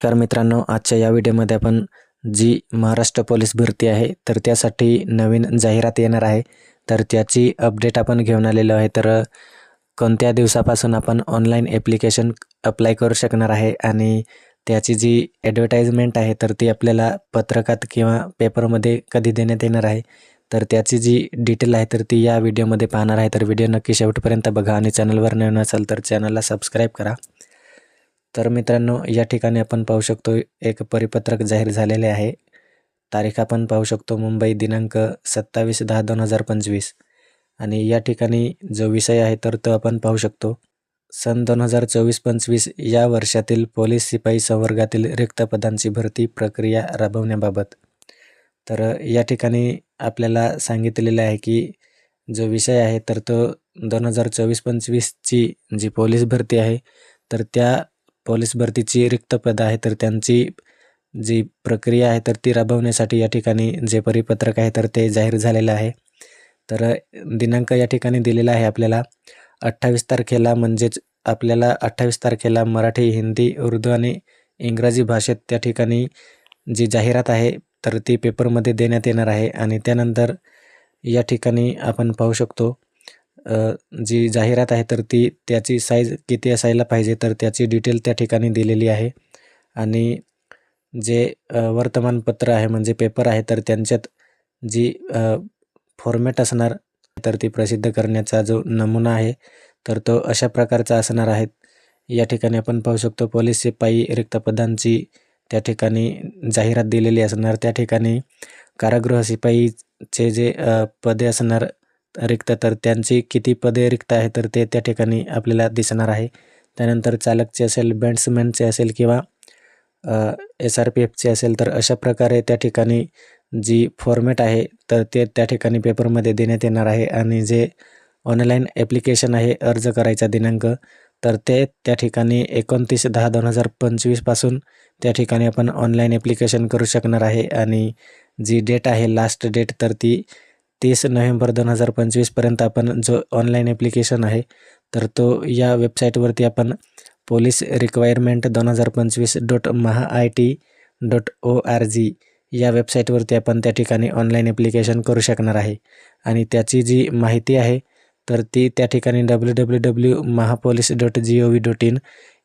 तर मित्रांनो, आजच्या या व्हिडिओमध्ये आपण जी महाराष्ट्र पोलीस भरती आहे तर त्यासाठी नवीन जाहिरात येणार आहे. तर त्याची अपडेट आपण घेऊन आलेलो आहे. तर कोणत्या दिवसापासून आपण ऑनलाईन ॲप्लिकेशन अप्लाय करू शकणार आहे आणि त्याची जी ॲडव्हर्टाइजमेंट आहे तर ती आपल्याला पत्रकात किंवा पेपरमध्ये कधी देण्यात येणार आहे. तर त्याची जी डिटेल आहे तर ती या व्हिडिओमध्ये पाहणार आहे. तर व्हिडिओ नक्की शेवटपर्यंत बघा आणि चॅनलवर नवीन असाल तर चॅनलला सबस्क्राईब करा. तर मित्रांनो, या ठिकाणी आपण पाहू शकतो एक परिपत्रक जाहीर झालेले आहे. तारीख आपण पाहू शकतो मुंबई दिनांक 27/10/2025 आणि या ठिकाणी जो विषय आहे तर तो आपण पाहू शकतो सन 2024-25 या वर्षातील पोलीस शिपाई संवर्गातील रिक्त पदांची भरती प्रक्रिया राबवण्याबाबत. तर या ठिकाणी आपल्याला सांगितलेलं आहे की जो विषय आहे तर तो 2024-25ची जी पोलीस भरती आहे तर त्या पोलीस भरतीची रिक्त पदं आहे तर त्यांची जी प्रक्रिया आहे तर ती राबवण्यासाठी या ठिकाणी जे परिपत्रक आहे तर ते जाहीर झालेलं आहे. तर दिनांक या ठिकाणी दिलेला आहे आपल्याला 28 तारखेला, म्हणजेच आपल्याला 28 तारखेला मराठी, हिंदी, उर्दू आणि इंग्रजी भाषेत त्या ठिकाणी जी जाहिरात आहे तर ती पेपरमध्ये देण्यात येणार आहे. आणि त्यानंतर या ठिकाणी आपण पाहू शकतो जी जाहिरात आहे तर ती त्याची साईज किती असायला पाहिजे तर त्याची डिटेल त्या ठिकाणी दिलेली आहे. आणि जे वर्तमानपत्र आहे म्हणजे पेपर आहे तर त्यांच्यात जी फॉर्मॅट असणार तर ती प्रसिद्ध करण्याचा जो नमुना आहे तर तो अशा प्रकारचा असणार आहे. या ठिकाणी आपण पाहू शकतो पोलीस शिपाई रिक्त पदांची त्या ठिकाणी जाहिरात दिलेली असणार. त्या ठिकाणी कारागृह शिपाईचे जे पदे असणार रिक्त तर त्यांची किती पदे रिक्त आहे तर ते त्या ठिकाणी आपल्याला दिसणार आहे. त्यानंतर चालकचे असेल, बॅट्समॅनचे असेल किंवा SRPFचे असेल तर अशा प्रकारे त्या ठिकाणी जी फॉर्मॅट आहे तर ते त्या ठिकाणी पेपरमध्ये देण्यात येणार आहे. आणि जे ऑनलाईन ॲप्लिकेशन आहे अर्ज करायचा दिनांक तर ते त्या ठिकाणी 29/10/2025 पासून त्या ठिकाणी आपण ऑनलाईन ॲप्लिकेशन करू शकणार आहे. आणि जी डेट आहे लास्ट डेट तर ती 30 नोव्हेंबर 2025 पर्यंत आपण जो ऑनलाईन ॲप्लिकेशन आहे तर तो या वेबसाईटवरती आपण पोलीस रिक्वायरमेंट 2025.mahaIT.org या वेबसाईटवरती आपण त्या ठिकाणी ऑनलाईन ॲप्लिकेशन करू शकणार आहे. आणि त्याची जी माहिती आहे तर ती त्या ठिकाणी www.mahapolice.gov.in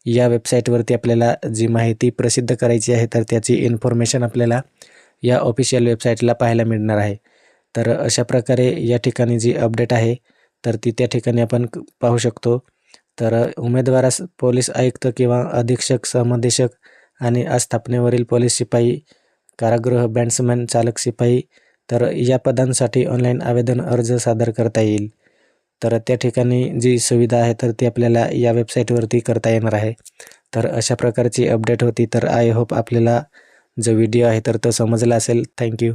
या वेबसाईटवरती आपल्याला जी माहिती प्रसिद्ध करायची आहे तर त्याची इन्फॉर्मेशन आपल्याला या ऑफिशियल वेबसाईटला पाहायला मिळणार आहे. तर अशा प्रकारे या ठिकाणी जी अपडेट आहे तर ती त्या ठिकाणी आपण पाहू शकतो. तर उमेदवारास पोलीस आयुक्त किंवा अधीक्षक, सहमदेशक आणि आस्थापनेवरील पोलीस शिपाई, कारागृह बॅट्समॅन, चालक शिपाई तर या पदांसाठी ऑनलाईन आवेदन अर्ज सादर करता येईल. तर त्या ठिकाणी जी सुविधा आहे तर ती आपल्याला या वेबसाईटवरती करता येणार आहे. तर अशा प्रकारची अपडेट होती. तर आय होप आपल्याला जो व्हिडिओ आहे तर तो समजला असेल. थँक्यू.